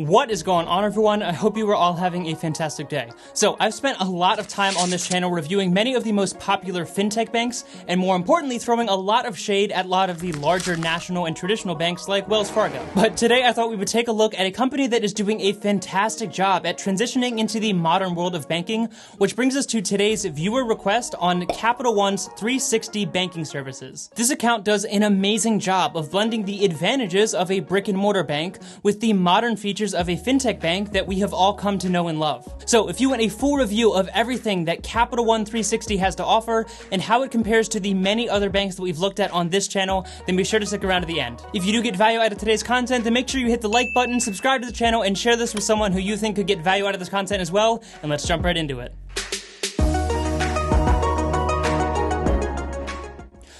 What is going on, everyone? I hope you are all having a fantastic day. So I've spent a lot of time on this channel reviewing many of the most popular fintech banks, and more importantly, throwing a lot of shade at a lot of the larger national and traditional banks like Wells Fargo. But today I thought we would take a look at a company that is doing a fantastic job at transitioning into the modern world of banking, which brings us to today's viewer request on Capital One's 360 banking services. This account does an amazing job of blending the advantages of a brick and mortar bank with the modern features of a fintech bank that we have all come to know and love. So if you want a full review of everything that Capital One 360 has to offer and how it compares to the many other banks that we've looked at on this channel, then be sure to stick around to the end. If you do get value out of today's content, then make sure you hit the like button, subscribe to the channel, and share this with someone who you think could get value out of this content as well, and let's jump right into it.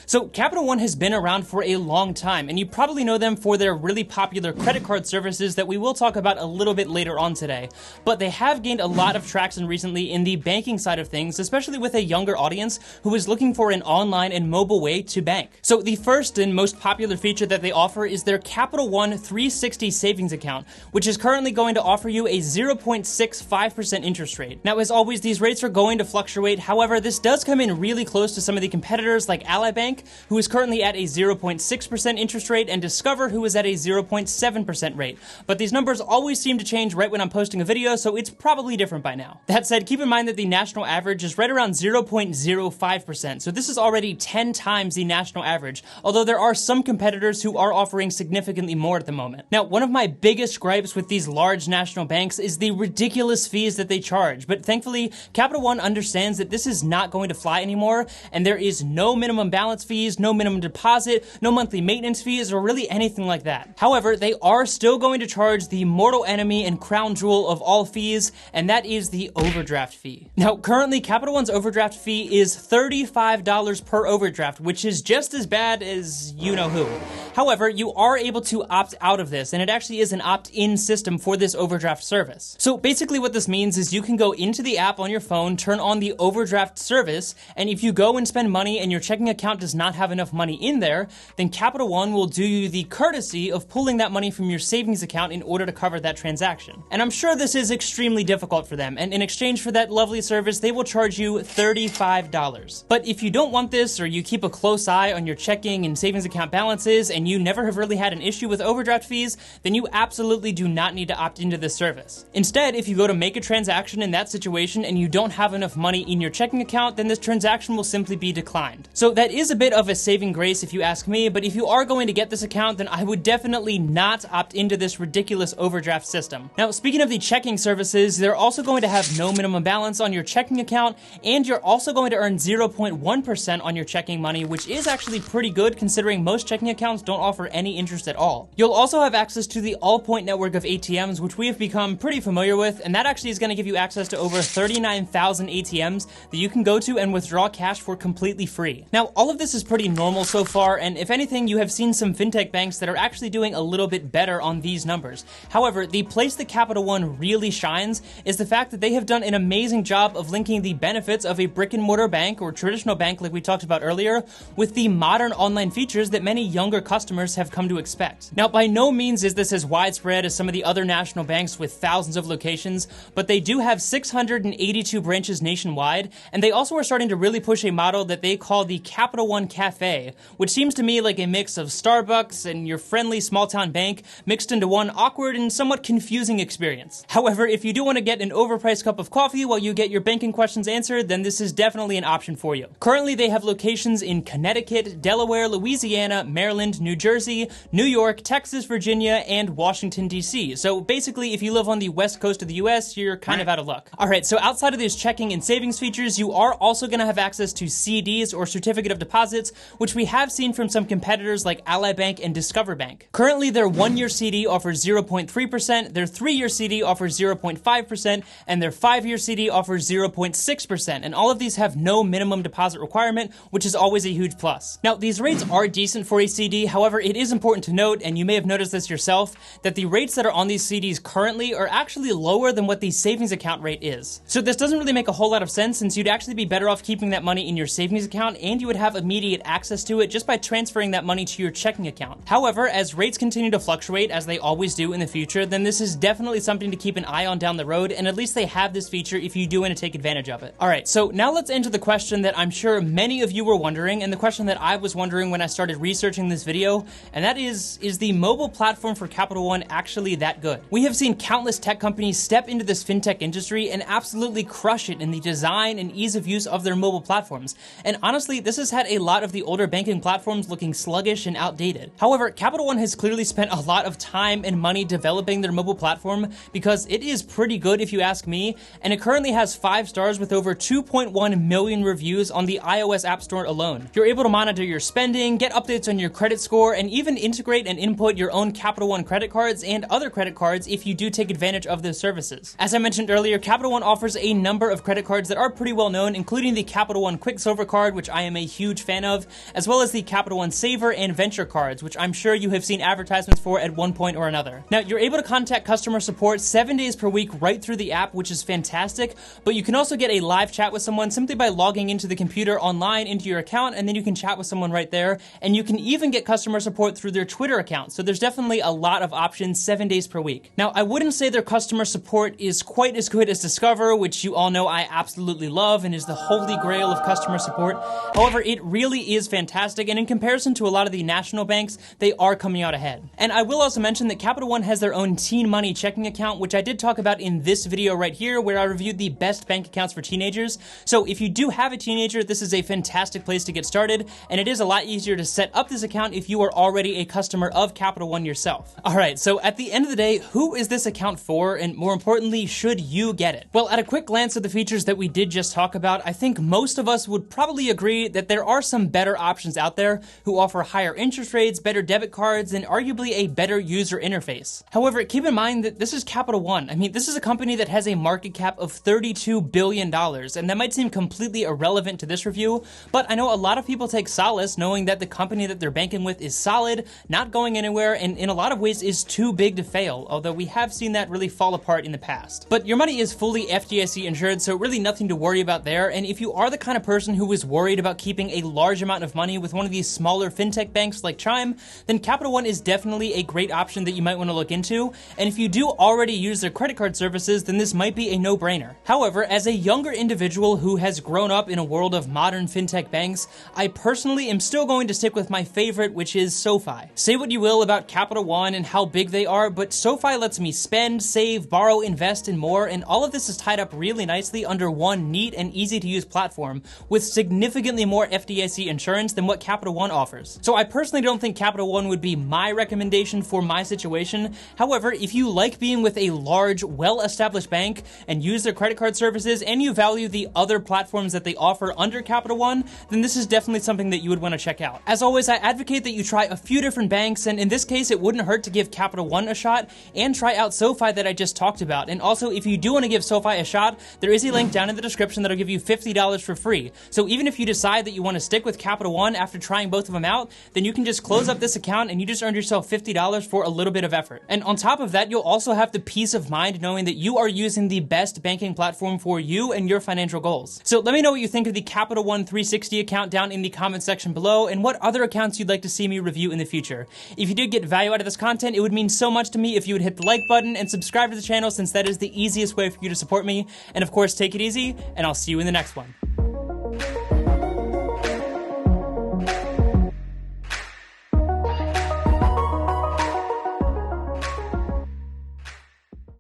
So Capital One has been around for a long time, and you probably know them for their really popular credit card services that we will talk about a little bit later on today. But they have gained a lot of traction recently in the banking side of things, especially with a younger audience who is looking for an online and mobile way to bank. So the first and most popular feature that they offer is their Capital One 360 savings account, which is currently going to offer you a 0.65% interest rate. Now, as always, these rates are going to fluctuate. However, this does come in really close to some of the competitors like Ally Bank, who is currently at a 0.6% interest rate, and Discover, who is at a 0.7% rate. But these numbers always seem to change right when I'm posting a video, so it's probably different by now. That said, keep in mind that the national average is right around 0.05%, so this is already 10 times the national average, although there are some competitors who are offering significantly more at the moment. Now, one of my biggest gripes with these large national banks is the ridiculous fees that they charge, but thankfully, Capital One understands that this is not going to fly anymore, and there is no minimum balance fees, no minimum deposit, no monthly maintenance fees, or really anything like that. However, they are still going to charge the mortal enemy and crown jewel of all fees, and that is the overdraft fee. Now, currently, Capital One's overdraft fee is $35 per overdraft, which is just as bad as you-know-who. However, you are able to opt out of this, and it actually is an opt-in system for this overdraft service. So basically what this means is you can go into the app on your phone, turn on the overdraft service, and if you go and spend money and your checking account does not have enough money in there, then Capital One will do you the courtesy of pulling that money from your savings account in order to cover that transaction. And I'm sure this is extremely difficult for them, and in exchange for that lovely service, they will charge you $35. But if you don't want this, or you keep a close eye on your checking and savings account balances, and you never have really had an issue with overdraft fees, then you absolutely do not need to opt into this service. Instead, if you go to make a transaction in that situation and you don't have enough money in your checking account, then this transaction will simply be declined. So that is a bit of a saving grace if you ask me, but if you are going to get this account, then I would definitely not opt into this ridiculous overdraft system. Now, speaking of the checking services, they're also going to have no minimum balance on your checking account, and you're also going to earn 0.1% on your checking money, which is actually pretty good considering most checking accounts don't offer any interest at all. You'll also have access to the Allpoint network of ATMs, which we have become pretty familiar with, and that actually is going to give you access to over 39,000 ATMs that you can go to and withdraw cash for completely free. Now, all of this is pretty normal so far, and if anything, you have seen some fintech banks that are actually doing a little bit better on these numbers. However, the place that Capital One really shines is the fact that they have done an amazing job of linking the benefits of a brick and mortar bank or traditional bank like we talked about earlier with the modern online features that many younger customers have come to expect. Now, by no means is this as widespread as some of the other national banks with thousands of locations, but they do have 682 branches nationwide, and they also are starting to really push a model that they call the Capital One Cafe, which seems to me like a mix of Starbucks and your friendly small-town bank mixed into one awkward and somewhat confusing experience. However, if you do want to get an overpriced cup of coffee while you get your banking questions answered, then this is definitely an option for you. Currently, they have locations in Connecticut, Delaware, Louisiana, Maryland, New Jersey, New York, Texas, Virginia, and Washington, D.C. So basically, if you live on the west coast of the US, you're kind of out of luck. Alright, so outside of these checking and savings features, you are also going to have access to CDs or certificate of deposits, which we have seen from some competitors like Ally Bank and Discover Bank. Currently, their 1-year CD offers 0.3%, their 3-year CD offers 0.5%, and their 5-year CD offers 0.6%, and all of these have no minimum deposit requirement, which is always a huge plus. Now, these rates are decent for a CD, however, it is important to note, and you may have noticed this yourself, that the rates that are on these CDs currently are actually lower than what the savings account rate is. So this doesn't really make a whole lot of sense, since you'd actually be better off keeping that money in your savings account, and you would have immediate immediate access to it just by transferring that money to your checking account. However, as rates continue to fluctuate, as they always do in the future, then this is definitely something to keep an eye on down the road, and at least they have this feature if you do want to take advantage of it. Alright, so now let's enter the question that I'm sure many of you were wondering, and the question that I was wondering when I started researching this video, and that is the mobile platform for Capital One actually that good? We have seen countless tech companies step into this fintech industry and absolutely crush it in the design and ease of use of their mobile platforms, and honestly, this has had a lot of the older banking platforms looking sluggish and outdated. However, Capital One has clearly spent a lot of time and money developing their mobile platform because it is pretty good if you ask me, and it currently has 5 stars with over 2.1 million reviews on the iOS App Store alone. You're able to monitor your spending, get updates on your credit score, and even integrate and input your own Capital One credit cards and other credit cards if you do take advantage of those services. As I mentioned earlier, Capital One offers a number of credit cards that are pretty well known, including the Capital One Quicksilver card, which I am a huge fan of, as well as the Capital One Saver and Venture cards, which I'm sure you have seen advertisements for at one point or another. Now, you're able to contact customer support 7 days per week right through the app, which is fantastic, but you can also get a live chat with someone simply by logging into the computer online into your account, and then you can chat with someone right there, and you can even get customer support through their Twitter account, so there's definitely a lot of options 7 days per week. Now, I wouldn't say their customer support is quite as good as Discover, which you all know I absolutely love and is the holy grail of customer support. However, it really is fantastic, and in comparison to a lot of the national banks, they are coming out ahead. And I will also mention that Capital One has their own Teen Money checking account, which I did talk about in this video right here, where I reviewed the best bank accounts for teenagers. So if you do have a teenager, this is a fantastic place to get started, and it is a lot easier to set up this account if you are already a customer of Capital One yourself. Alright, so at the end of the day, who is this account for, and more importantly, should you get it? Well, at a quick glance at the features that we did just talk about, I think most of us would probably agree that there are some better options out there who offer higher interest rates, better debit cards, and arguably a better user interface. However, keep in mind that this is Capital One. I mean, this is a company that has a market cap of $32 billion, and that might seem completely irrelevant to this review, but I know a lot of people take solace knowing that the company that they're banking with is solid, not going anywhere, and in a lot of ways is too big to fail, although we have seen that really fall apart in the past. But your money is fully FDIC insured, so really nothing to worry about there, and if you are the kind of person who is worried about keeping a large amount of money with one of these smaller fintech banks like Chime, then Capital One is definitely a great option that you might want to look into, and if you do already use their credit card services, then this might be a no-brainer. However, as a younger individual who has grown up in a world of modern fintech banks, I personally am still going to stick with my favorite, which is SoFi. Say what you will about Capital One and how big they are, but SoFi lets me spend, save, borrow, invest, and more, and all of this is tied up really nicely under one neat and easy-to-use platform with significantly more FDIC insurance than what Capital One offers. So I personally don't think Capital One would be my recommendation for my situation. However, if you like being with a large, well-established bank and use their credit card services, and you value the other platforms that they offer under Capital One, then this is definitely something that you would want to check out. As always, I advocate that you try a few different banks, and in this case, it wouldn't hurt to give Capital One a shot and try out SoFi that I just talked about. And also, if you do want to give SoFi a shot, there is a link down in the description that'll give you $50 for free. So even if you decide that you want to stick with Capital One after trying both of them out, then you can just close up this account and you just earned yourself $50 for a little bit of effort. And on top of that, you'll also have the peace of mind knowing that you are using the best banking platform for you and your financial goals. So let me know what you think of the Capital One 360 account down in the comment section below, and what other accounts you'd like to see me review in the future. If you did get value out of this content, it would mean so much to me if you would hit the like button and subscribe to the channel, since that is the easiest way for you to support me. And of course, take it easy, and I'll see you in the next one.